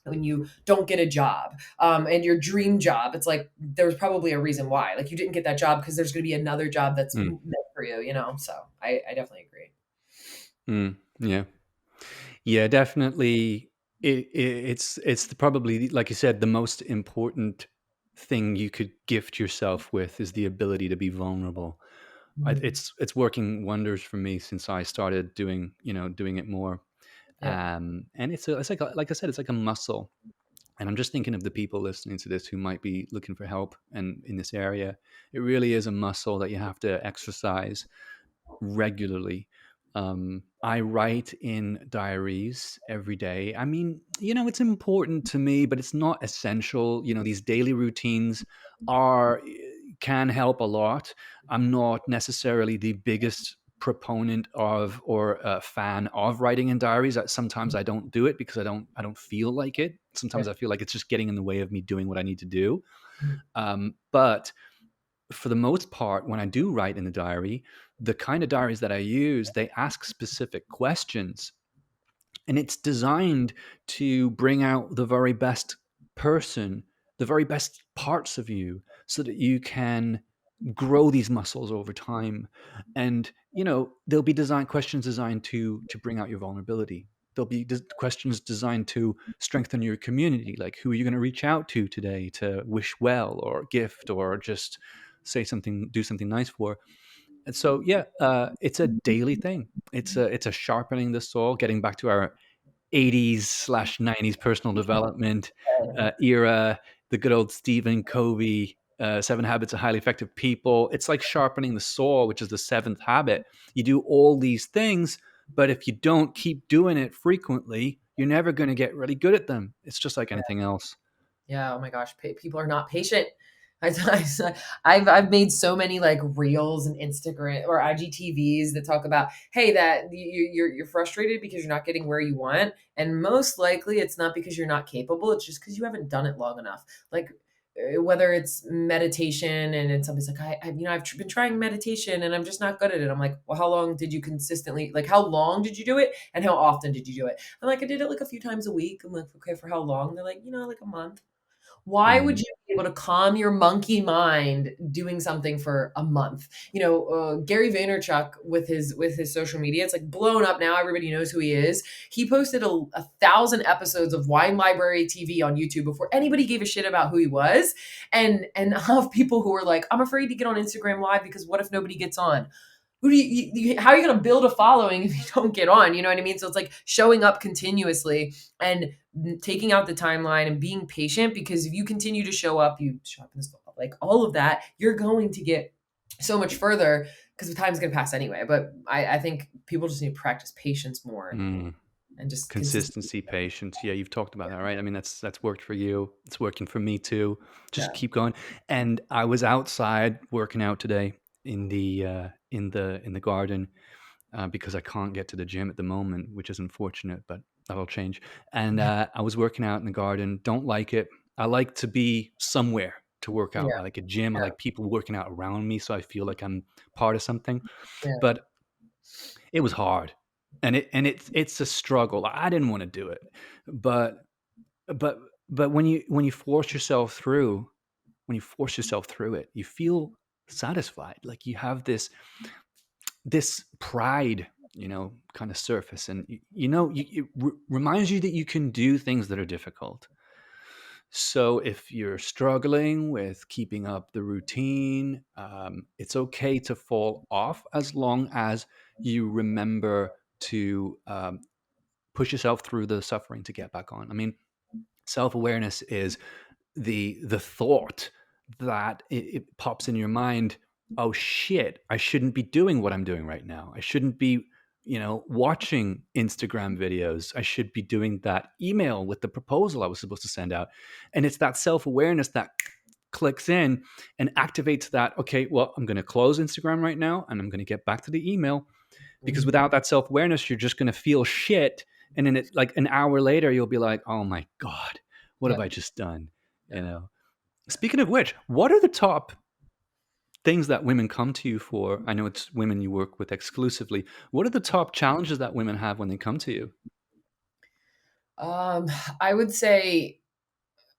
[SPEAKER 2] when you don't get a job and your dream job, it's like there's probably a reason why. Like you didn't get that job because there's going to be another job that's
[SPEAKER 1] Mm,
[SPEAKER 2] meant for you. So I definitely agree.
[SPEAKER 1] yeah. Yeah, definitely. Probably, like you said, the most important thing you could gift yourself with is the ability to be vulnerable.
[SPEAKER 2] Mhm.
[SPEAKER 1] It's working wonders for me since I started doing it more.
[SPEAKER 2] Yeah.
[SPEAKER 1] And it's like I said, it's like a muscle. And I'm just thinking of the people listening to this who might be looking for help and in this area. It really is a muscle that you have to exercise regularly. I write in diaries every day. I mean, it's important to me, but it's not essential. These daily routines are can help a lot. I'm not necessarily the biggest proponent of or a fan of writing in diaries. Sometimes I don't do it because I don't feel like it.
[SPEAKER 2] Yeah.
[SPEAKER 1] Sometimes I feel like it's just getting in the way of me doing what I need to do.
[SPEAKER 2] Mhm.
[SPEAKER 1] But for the most part, when I do write in the diary, the kind of diaries that I use, they ask specific questions. And it's designed to bring out the very best person, the very best parts of you, so that you can grow these muscles over time. And there'll be design questions designed to bring out your vulnerability. There'll be questions designed to strengthen your community, like who are you going to reach out to today to wish well or gift or just say something, do something nice for. And so yeah, it's a daily thing. It's a sharpening the saw, getting back to our 80s/90s personal development era, the good old Stephen Covey, Seven Habits of Highly Effective People. It's like sharpening the saw, which is the seventh habit. You do all these things, but if you don't keep doing it frequently, you're never going to get really good at them. It's just like anything else.
[SPEAKER 2] Yeah, oh my gosh, people are not patient. I've made so many like reels and Instagram or IGTVs that talk about, hey, that you're frustrated because you're not getting where you want, and most likely it's not because you're not capable. It's just because you haven't done it long enough. Like whether it's meditation and then somebody's like, I've been trying meditation and I'm just not good at it. I'm like, well, how long did you consistently, like, how long did you do it? And how often did you do it? I'm like, I did it like a few times a week. I'm like, okay, for how long? They're like, like a month. Why would
[SPEAKER 1] Mm,
[SPEAKER 2] you be able to calm your monkey mind doing something for a month? Gary Vaynerchuk with his social media, it's like blown up now. Everybody knows who he is. He posted a thousand episodes of Wine Library TV on YouTube before anybody gave a shit about who he was, and I have people who are like, I'm afraid to get on Instagram Live because what if nobody gets on? How are you going to build a following if you don't get on? You know what I mean? So it's like showing up continuously and taking out the timeline and being patient, because if you continue to show up, you show up in this, like all of that, you're going to get so much further because the time's going to pass anyway. But I think people just need to practice patience more
[SPEAKER 1] mm.
[SPEAKER 2] and just consistency.
[SPEAKER 1] Consistency, patience. Yeah, you've talked about that, right? I mean, that's worked for you. It's working for me too. Just
[SPEAKER 2] Yeah.
[SPEAKER 1] keep going. And I was outside working out today in the garden, because I can't get to the gym at the moment, which is unfortunate, but that'll change. And I was working out in the garden. Don't like it. I like to be somewhere to work out.
[SPEAKER 2] Yeah.
[SPEAKER 1] I like a gym. I
[SPEAKER 2] Yeah.
[SPEAKER 1] like people working out around me, so I feel like I'm part of something.
[SPEAKER 2] Yeah.
[SPEAKER 1] But it was hard, and it's a struggle. I didn't want to do it, but but but when you force yourself through, it, you feel satisfied. Like you have this pride, kind of surface, and it reminds you that you can do things that are difficult. So if you're struggling with keeping up the routine, it's okay to fall off as long as you remember to push yourself through the suffering to get back on. I mean, self-awareness is the thought that it pops in your mind. Oh shit, I shouldn't be doing what I'm doing right now. I shouldn't be watching Instagram videos. I should be doing that email with the proposal I was supposed to send out. And it's that self-awareness that clicks in and activates that. Okay, well, I'm going to close Instagram right now and I'm going to get back to the email, because
[SPEAKER 2] Mhm.
[SPEAKER 1] without that self-awareness you're just going to feel shit, and then like an hour later you'll be like, oh my god, what
[SPEAKER 2] Yeah.
[SPEAKER 1] have I just done?
[SPEAKER 2] Yeah.
[SPEAKER 1] Speaking of which, what are the top things that women come to you for? I know it's women you work with exclusively. What are the top challenges that women have when they come to you?
[SPEAKER 2] Um, I would say,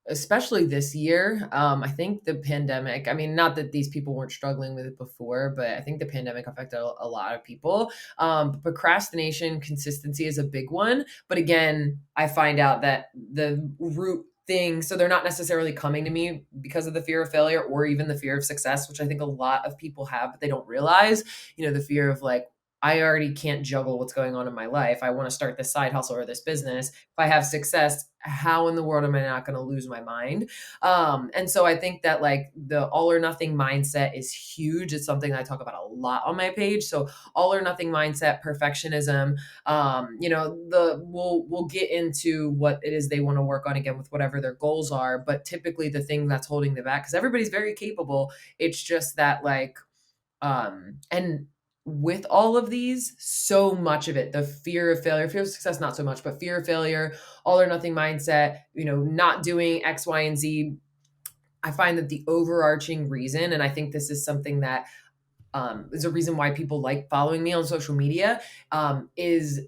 [SPEAKER 2] especially this year, I think the pandemic, I mean, not that these people weren't struggling with it before, but I think the pandemic affected a lot of people. Procrastination, consistency is a big one. But again, I find out that the root thing, so they're not necessarily coming to me because of the fear of failure or even the fear of success, which I think a lot of people have, but they don't realize, the fear of like, I already can't juggle what's going on in my life. I want to start this side hustle or this business. If I have success, how in the world am I not going to lose my mind? And so I think that like the all or nothing mindset is huge. It's something that I talk about a lot on my page. So all or nothing mindset, perfectionism. We'll get into what it is they want to work on again with whatever their goals are. But typically the thing that's holding them back, because everybody's very capable. It's just that like and with all of these, so much of it, the fear of failure, fear of success, not so much, but fear of failure, all or nothing mindset, not doing X, Y, and Z. I find that the overarching reason, and I think this is something that is a reason why people like following me on social media, is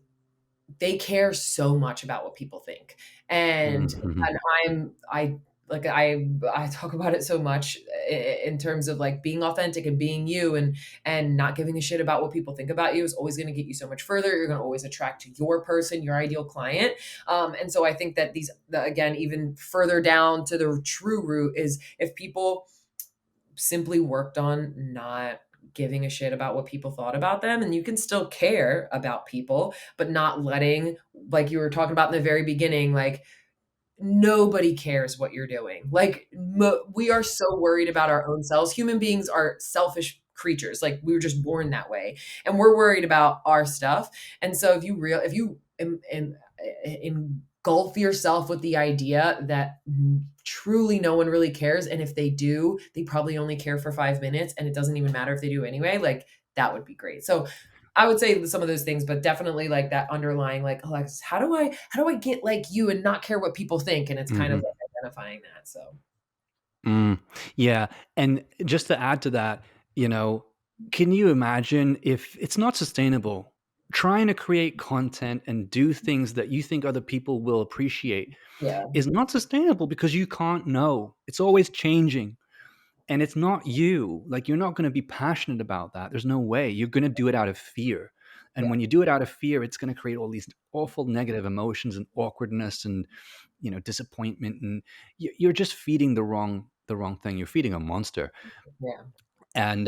[SPEAKER 2] they care so much about what people think.
[SPEAKER 1] Mhm.
[SPEAKER 2] And I talk about it so much in terms of like being authentic and being you, and not giving a shit about what people think about you is always going to get you so much further. You're going to always attract your person, your ideal client. And so I think that again, even further down to the true root is if people simply worked on not giving a shit about what people thought about them, and you can still care about people, but not letting, like you were talking about in the very beginning, like nobody cares what you're doing. Like we are so worried about our own selves. Human beings are selfish creatures. Like we were just born that way, and we're worried about our stuff. And so if you engulf yourself with the idea that truly no one really cares, and if they do, they probably only care for 5 minutes, and it doesn't even matter if they do anyway. Like that would be great. So I would say some of those things, but definitely like that underlying, like, Alexis, how do I get like you and not care what people think? And it's kind of
[SPEAKER 1] Mhm.
[SPEAKER 2] like identifying that. So
[SPEAKER 1] Mm, yeah, and just to add to that, you know, can you imagine if it's not sustainable? Trying to create content and do things that you think other people will appreciate
[SPEAKER 2] Yeah,
[SPEAKER 1] is not sustainable because you can't know. It's always changing. And it's not you. Like, you're not going to be passionate about that. There's no way. You're going to do it out of fear. And
[SPEAKER 2] yeah,
[SPEAKER 1] when you do it out of fear, it's going to create all these awful negative emotions and awkwardness and, disappointment. And you're just feeding the wrong thing. You're feeding a monster.
[SPEAKER 2] yeah,
[SPEAKER 1] And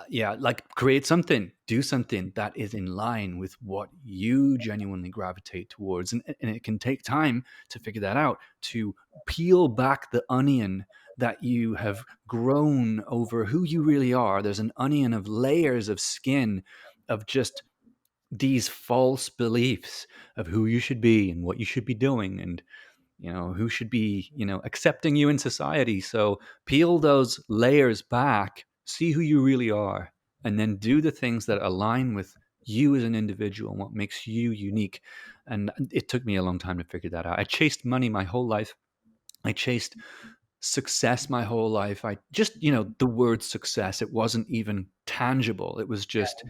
[SPEAKER 1] yeah, like, create something, do something that is in line with what you genuinely gravitate towards. And it can take time to figure that out, to peel back the onion that you have grown over who you really are. There's an onion of layers of skin of just these false beliefs of who you should be and what you should be doing, and who should be accepting you in society. So peel those layers back, see who you really are, and then do the things that align with you as an individual and what makes you unique. And it took me a long time to figure that out. I chased money my whole life. I chased success my whole life. I just, the word success, it wasn't even tangible. It was just,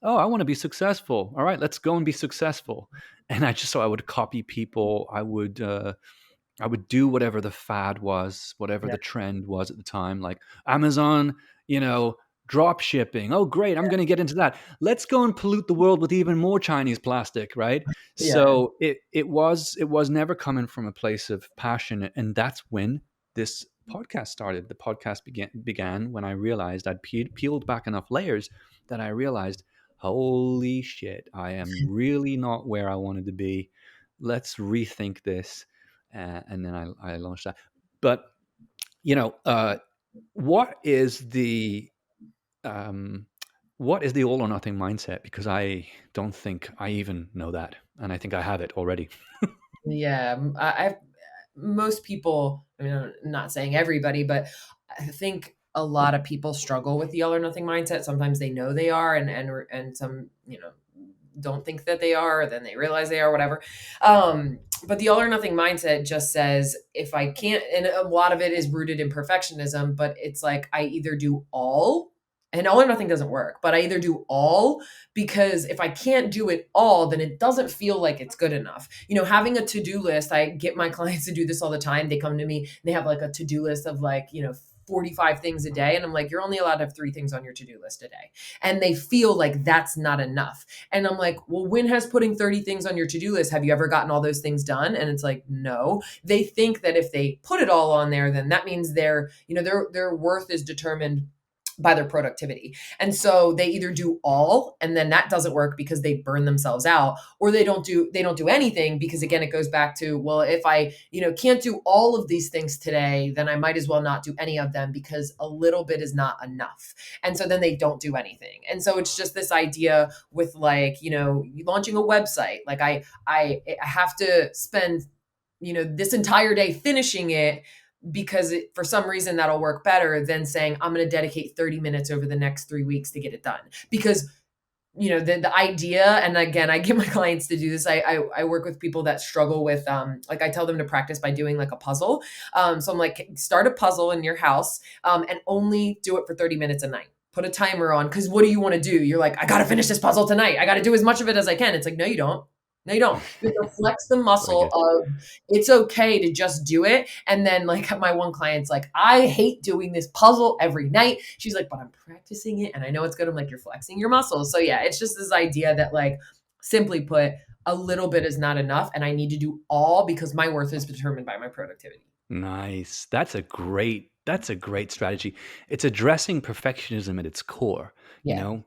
[SPEAKER 1] oh, I want to be successful. All right, let's go and be successful. And I would copy people. I would do whatever the fad was, whatever
[SPEAKER 2] yeah,
[SPEAKER 1] the trend was at the time, like Amazon, drop shipping. Oh, great. I'm going to get into that. Let's go and pollute the world with even more Chinese plastic, right?
[SPEAKER 2] yeah,
[SPEAKER 1] So it was never coming from a place of passion. And that's when this podcast started. The podcast began when I realized I'd peeled back enough layers that I realized, holy shit, I am really not where I wanted to be. Let's rethink this. And then I launched that. But you know, uh, what is the um, what is the all or nothing mindset? Because I don't think I even know that, and I think I have it already.
[SPEAKER 2] yeah. I've most people. I mean, I'm not saying everybody, but I think a lot of people struggle with the all or nothing mindset. Sometimes they know they are, and some don't think that they are, then they realize they are, whatever. But the all or nothing mindset just says, if I can't, and a lot of it is rooted in perfectionism, but it's like, I either do all, and all or nothing doesn't work, but I either do all, because if I can't do it all, then it doesn't feel like it's good enough. Having a to-do list, I get my clients to do this all the time. They come to me, and they have like a to-do list of like, 45 things a day. And I'm like, you're only allowed to have 3 things on your to-do list a day. And they feel like that's not enough. And I'm like, well, when has putting 30 things on your to-do list, have you ever gotten all those things done? And it's like, no. They think that if they put it all on there, then that means their worth is determined by their productivity. And so they either do all, and then that doesn't work because they burn themselves out, or they don't do anything, because again, it goes back to, well, if I, can't do all of these things today, then I might as well not do any of them, because a little bit is not enough. And so then they don't do anything. And so it's just this idea with, like, launching a website. Like, I have to spend, this entire day finishing it, because for some reason that'll work better than saying, I'm going to dedicate 30 minutes over the next 3 weeks to get it done. Because the idea, and again, I get my clients to do this. I work with people that struggle with, like, I tell them to practice by doing like a puzzle. So I'm like, start a puzzle in your house, and only do it for 30 minutes a night. Put a timer on, because what do you want to do? You're like, I got to finish this puzzle tonight. I got to do as much of it as I can. It's like, no, you don't. No, you don't. You have to flex the
[SPEAKER 1] Very
[SPEAKER 2] muscle
[SPEAKER 1] good.
[SPEAKER 2] of, it's okay to just do it. And then, like, my one client's like, I hate doing this puzzle every night. She's like, but I'm practicing it and I know it's good. I'm like, you're flexing your muscles. So yeah, it's just this idea that, like, simply put, a little bit is not enough, and I need to do all, because my worth is determined by my productivity.
[SPEAKER 1] Nice. That's a great strategy. It's addressing perfectionism at its core. You
[SPEAKER 2] Yeah.
[SPEAKER 1] know,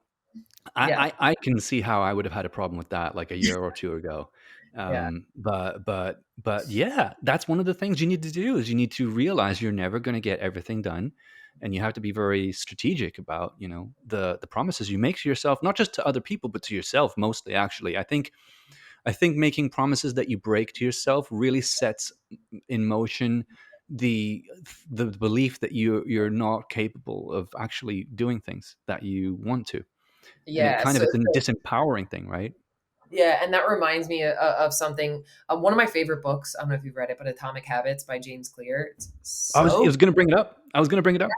[SPEAKER 2] Yeah.
[SPEAKER 1] I can see how I would have had a problem with that like a year or two ago.
[SPEAKER 2] Yeah.
[SPEAKER 1] But yeah, that's one of the things you need to do is you need to realize you're never going to get everything done, and you have to be very strategic about the promises you make to yourself, not just to other people but to yourself mostly. Actually, I think making promises that you break to yourself really sets in motion the the belief that you're not capable of actually doing things that you want to, and it
[SPEAKER 2] Yeah.
[SPEAKER 1] kind of
[SPEAKER 2] So,
[SPEAKER 1] it's a disempowering thing, right?
[SPEAKER 2] Yeah, and that reminds me of something. One of my favorite books. I don't know if you've read it, but Atomic Habits by James Clear. It's
[SPEAKER 1] I
[SPEAKER 2] so
[SPEAKER 1] was going to bring it up. I was going to bring it up.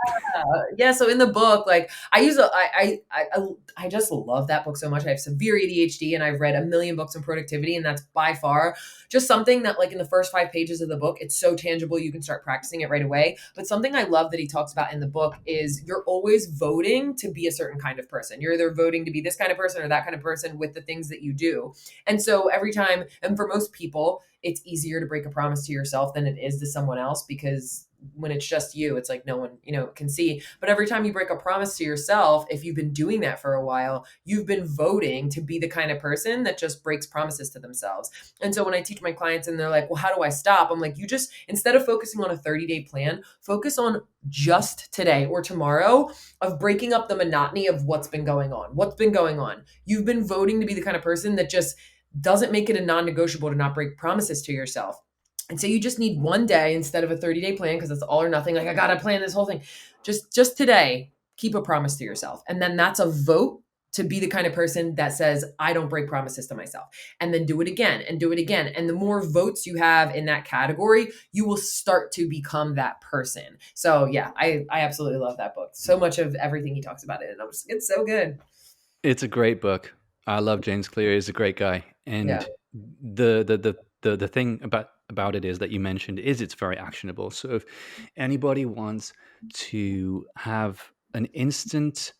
[SPEAKER 2] yeah, so in the book, like I use a I just love that book so much. I have severe ADHD and I've read a million books on productivity, and that's by far just something that, like, in the first 5 pages of the book, it's so tangible you can start practicing it right away. But something I love that he talks about in the book is you're always voting to be a certain kind of person. You're either voting to be this kind of person or that kind of person with the things that you do. And so every time, and for most people, it's easier to break a promise to yourself than it is to someone else, because when it's just you, it's like no one, can see. But every time you break a promise to yourself, if you've been doing that for a while, you've been voting to be the kind of person that just breaks promises to themselves. And so when I teach my clients and they're like, well, how do I stop? I'm like, you just, instead of focusing on a 30-day plan, focus on just today or tomorrow of breaking up the monotony of what's been going on. What's been going on? You've been voting to be the kind of person that just doesn't make it a non-negotiable to not break promises to yourself. And so you just need one day instead of a 30-day plan, because it's all or nothing. Like, I got to plan this whole thing. Just today, keep a promise to yourself. And then that's a vote to be the kind of person that says, I don't break promises to myself. And then do it again and do it again. And the more votes you have in that category, you will start to become that person. So yeah, I absolutely love that book. So much of everything he talks about it. And it's so good.
[SPEAKER 1] It's a great book. I love James Clear. He's a great guy.
[SPEAKER 2] Yeah.
[SPEAKER 1] And the thing about it is that you mentioned is it's very actionable. So if anybody wants to have an instant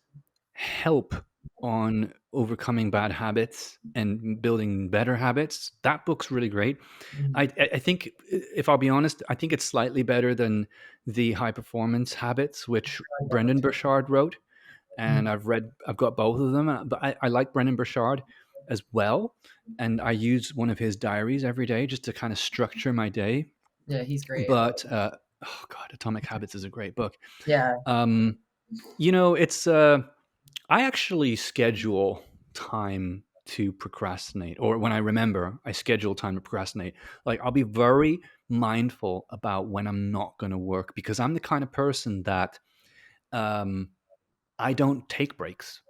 [SPEAKER 1] help on overcoming bad habits and building better habits, that book's really great.
[SPEAKER 2] Mhm.
[SPEAKER 1] I think, if I'll be honest, I think it's slightly better than the High Performance Habits, which
[SPEAKER 2] I like that book
[SPEAKER 1] Brendan
[SPEAKER 2] too.
[SPEAKER 1] Burchard wrote.
[SPEAKER 2] Mhm.
[SPEAKER 1] And I've got both of them, but I like Brendan Burchard as well. And I use one of his diaries every day just to kind of structure my day.
[SPEAKER 2] Yeah, he's great.
[SPEAKER 1] But oh god, Atomic Habits is a great book.
[SPEAKER 2] Yeah.
[SPEAKER 1] Um, it's I actually schedule time to procrastinate, or when I remember, I schedule time to procrastinate. Like, I'll be very mindful about when I'm not going to work, because I'm the kind of person that um, I don't take breaks.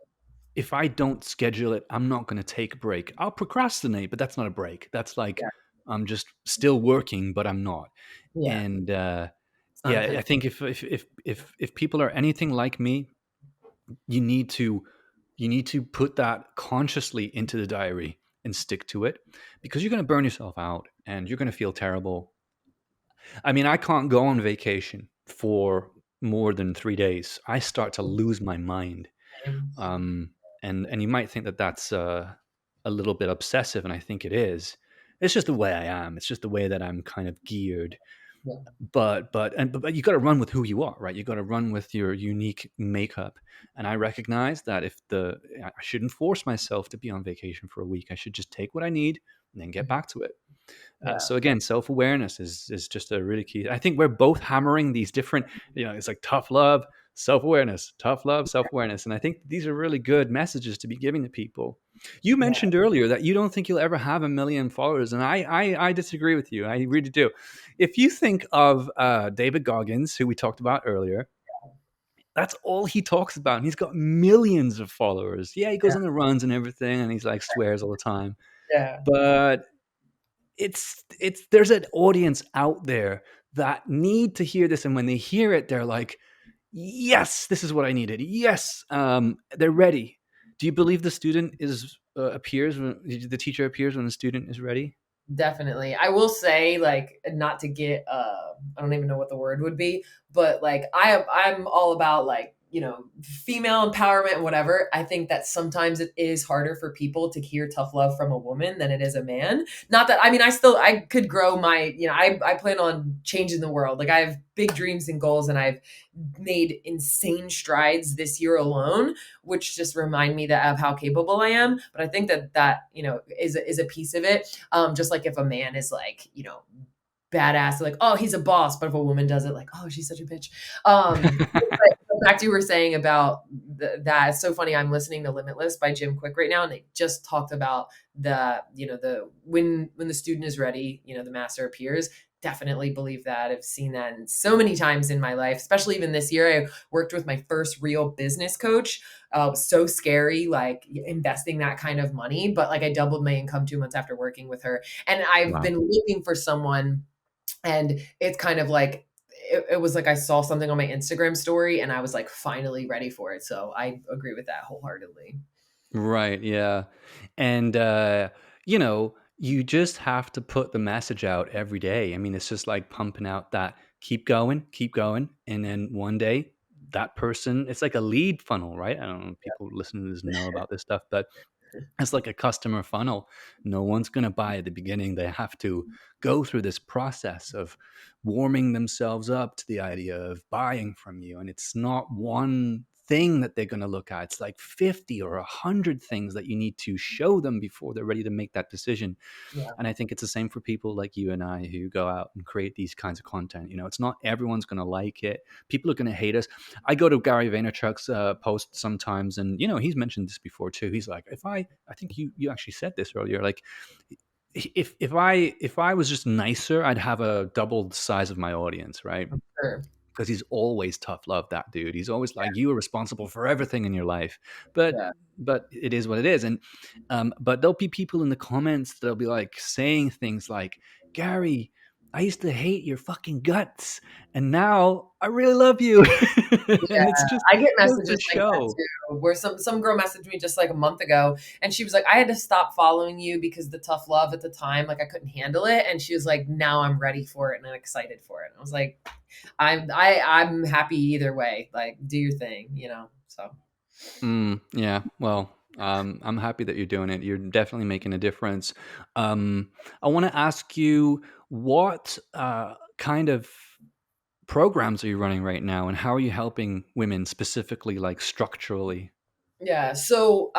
[SPEAKER 1] If I don't schedule it, I'm not going to take a break. I'll procrastinate, but that's not a break. That's like
[SPEAKER 2] Yeah.
[SPEAKER 1] I'm just still working, but I'm not.
[SPEAKER 2] Yeah.
[SPEAKER 1] And
[SPEAKER 2] It's not
[SPEAKER 1] yeah, I
[SPEAKER 2] intentional.
[SPEAKER 1] think if people are anything like me, you need to put that consciously into the diary and stick to it, because you're going to burn yourself out and you're going to feel terrible. I mean, I can't go on vacation for more than 3 days. I start to lose my mind. um, and you might think that that's a little bit obsessive, and I think it is. It's just the way I am. It's just the way that I'm kind of geared.
[SPEAKER 2] Yeah.
[SPEAKER 1] But you got to run with who you are, right? You got to run with your unique makeup. And I recognize that I shouldn't force myself to be on vacation for a week. I should just take what I need and then get back to it.
[SPEAKER 2] Yeah.
[SPEAKER 1] So again, self awareness is just a really key. I think we're both hammering these different, it's like tough love, self awareness, tough love, self awareness, and I think these are really good messages to be giving to people. You
[SPEAKER 2] Yeah.
[SPEAKER 1] mentioned earlier that you don't think you'll ever have 1 million followers, and I disagree with you. I really do. If you think of David Goggins, who we talked about earlier, that's all he talks about, and he's got millions of followers. Yeah, he goes
[SPEAKER 2] Yeah.
[SPEAKER 1] on the runs and everything, and he's like swears all the time,
[SPEAKER 2] Yeah.
[SPEAKER 1] but it's there's an audience out there that need to hear this, and when they hear it, they're like, yes, this is what I needed. Yes, they're ready. Do you believe the student is appears when the teacher appears when the student is ready?
[SPEAKER 2] Definitely. I will say, like, not to get I don't even know what the word would be, but like I'm all about, like, female empowerment and whatever. I think that sometimes it is harder for people to hear tough love from a woman than it is a man. Not that, I mean, I could grow my, I plan on changing the world. Like, I have big dreams and goals, and I've made insane strides this year alone, which just remind me that of how capable I am. But I think that is a piece of it. Just like if a man is, like, badass, like, oh, he's a boss, but if a woman does it, like, oh, she's such a bitch. But back to what you were saying about that, it's so funny. I'm listening to Limitless by Jim Quick right now, and they just talked about the when the student is ready, the master appears. definitely believe that. I've seen that so many times in my life, especially even this year. I worked with my first real business coach. It was so scary, like investing that kind of money, but like I doubled my income 2 months after working with her. And I've
[SPEAKER 1] Wow.
[SPEAKER 2] been looking for someone, and it's kind of like it was like I saw something on my Instagram story and I was like finally ready for it. So I agree with that wholeheartedly.
[SPEAKER 1] Right, yeah. And, you just have to put the message out every day. I mean, it's just like pumping out that keep going. And then one day, that person, it's like a lead funnel, right? I don't know if people listening to this know about this stuff, but it's like a customer funnel. No one's going to buy at the beginning. They have to go through this process of warming themselves up to the idea of buying from you. And it's not one thing that they're going to look at. It's like 50 or 100 things that you need to show them before they're ready to make that decision.
[SPEAKER 2] Yeah.
[SPEAKER 1] And I think it's the same for people like you and I who go out and create these kinds of content. It's not everyone's going to like it. People are going to hate us. I go to Gary Vaynerchuk's post sometimes, and he's mentioned this before too. He's like, I think you actually said this earlier. Like, if I was just nicer, I'd have a double the size of my audience, right?
[SPEAKER 2] Sure.
[SPEAKER 1] Because he's always tough love, that dude. He's always like, you are responsible for everything in your life. But
[SPEAKER 2] Yeah.
[SPEAKER 1] but it is what it is. And but there'll be people in the comments that'll be like saying things like, Gary, I used to hate your fucking guts, and now I really love you. And it's just
[SPEAKER 2] I get
[SPEAKER 1] goes to
[SPEAKER 2] messages like that
[SPEAKER 1] show.
[SPEAKER 2] too, where some girl messaged me just like a month ago, and she was like, "I had to stop following you because the tough love at the time, like I couldn't handle it." And she was like, "Now I'm ready for it and I'm excited for it." And I was like, I'm happy either way. Like, do your thing, So
[SPEAKER 1] Yeah, well, I'm happy that you're doing it. You're definitely making a difference. I want to ask you, what kind of programs are you running right now, and how are you helping women specifically, like structurally?
[SPEAKER 2] yeah. So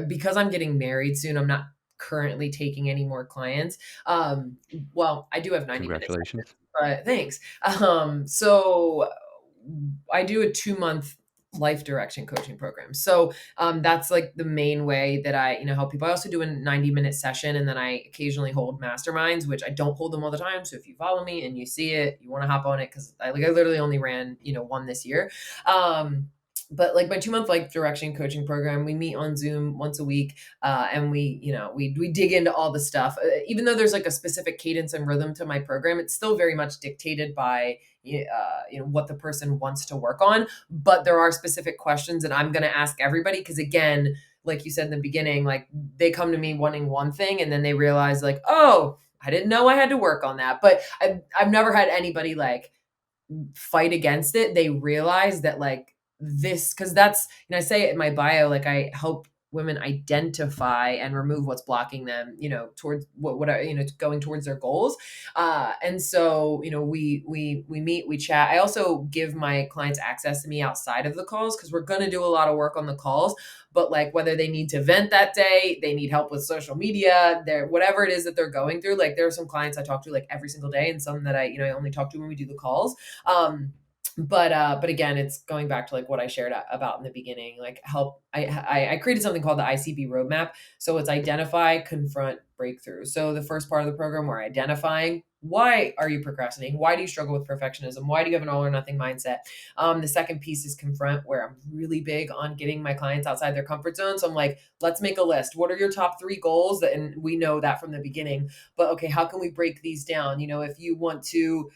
[SPEAKER 2] because I'm getting married soon, I'm not currently taking any more clients. Well, I do have 90 minute sessions,
[SPEAKER 1] Congratulations.
[SPEAKER 2] but thanks. So I do a 2 month life direction coaching program. So that's like the main way that I, help people. I also do a 90-minute session, and then I occasionally hold masterminds, which I don't hold them all the time. So if you follow me and you see it, you want to hop on it, because I literally only ran, one this year. But like my 2 month life direction coaching program, we meet on Zoom once a week, and we dig into all the stuff. Even though there's like a specific cadence and rhythm to my program, it's still very much dictated by what the person wants to work on. But there are specific questions that I'm going to ask everybody, because again, like you said in the beginning, like they come to me wanting one thing, and then they realize like, oh, I didn't know I had to work on that. But I've never had anybody like fight against it. They realize that like this, because that's, I say it in my bio, like I help women identify and remove what's blocking them, towards what are, going towards their goals. And so, we meet, we chat. I also give my clients access to me outside of the calls, because we're going to do a lot of work on the calls. But like whether they need to vent that day, they need help with social media, they're whatever it is that they're going through. Like there are some clients I talk to like every single day, and some that I only talk to when we do the calls. But again, it's going back to like what I shared about in the beginning, like help. I created something called the ICB roadmap. So it's identify, confront, breakthrough. So the first part of the program, we're identifying, why are you procrastinating? Why do you struggle with perfectionism? Why do you have an all or nothing mindset? The second piece is confront, where I'm really big on getting my clients outside their comfort zone. So I'm like, let's make a list. What are your top 3 goals? And we know that from the beginning, but okay, how can we break these down? If you want to,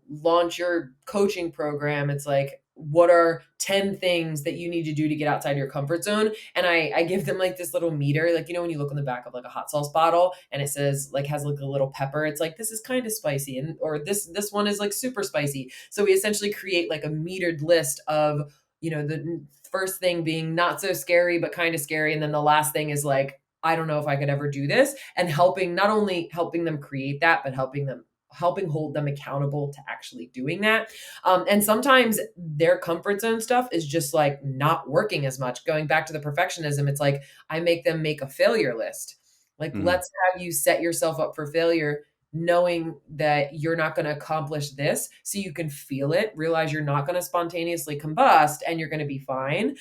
[SPEAKER 2] launch your coaching program, it's like, what are 10 things that you need to do to get outside your comfort zone? And I give them like this little meter, like, when you look on the back of like a hot sauce bottle and it says like, has like a little pepper, it's like, this is kind of spicy. And, or this one is like super spicy. So we essentially create like a metered list of, the first thing being not so scary, but kind of scary. And then the last thing is like, I don't know if I could ever do this, and not only helping them create that, but helping hold them accountable to actually doing that. And sometimes their comfort zone stuff is just like not working as much. Going back to the perfectionism, it's like I make them make a failure list. Like,
[SPEAKER 1] Mm.
[SPEAKER 2] let's have you set yourself up for failure, knowing that you're not going to accomplish this, so you can feel it, realize you're not going to spontaneously combust, and you're going to be fine.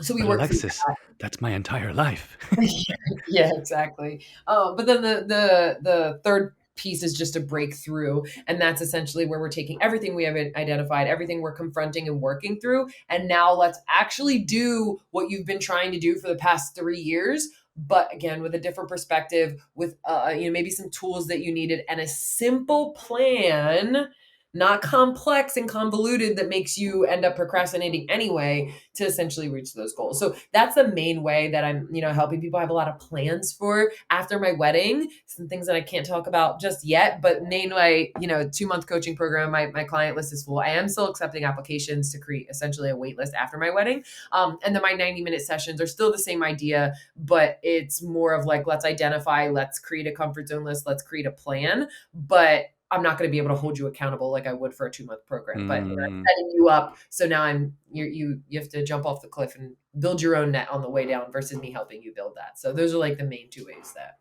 [SPEAKER 2] So we
[SPEAKER 1] But
[SPEAKER 2] work through
[SPEAKER 1] Alexis, that's my entire life.
[SPEAKER 2] that. Yeah, exactly. But then the third piece is just a breakthrough. And that's essentially where we're taking everything we have identified, everything we're confronting and working through. And now let's actually do what you've been trying to do for the past 3 years. But again, with a different perspective, with maybe some tools that you needed and a simple plan, not complex and convoluted that makes you end up procrastinating anyway, to essentially reach those goals. So that's the main way that I'm, helping people. I have a lot of plans for after my wedding, some things that I can't talk about just yet, but mainly, 2-month coaching program. My client list is full. I am still accepting applications to create essentially a wait list after my wedding. And then my 90-minute sessions are still the same idea, but it's more of like, let's identify, let's create a comfort zone list, let's create a plan. But I'm not going to be able to hold you accountable like I would for a 2-month program, but I'm
[SPEAKER 1] Mm,
[SPEAKER 2] setting you up. So now you have to jump off the cliff and build your own net on the way down versus me helping you build that. So those are like the main two ways that,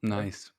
[SPEAKER 1] nice.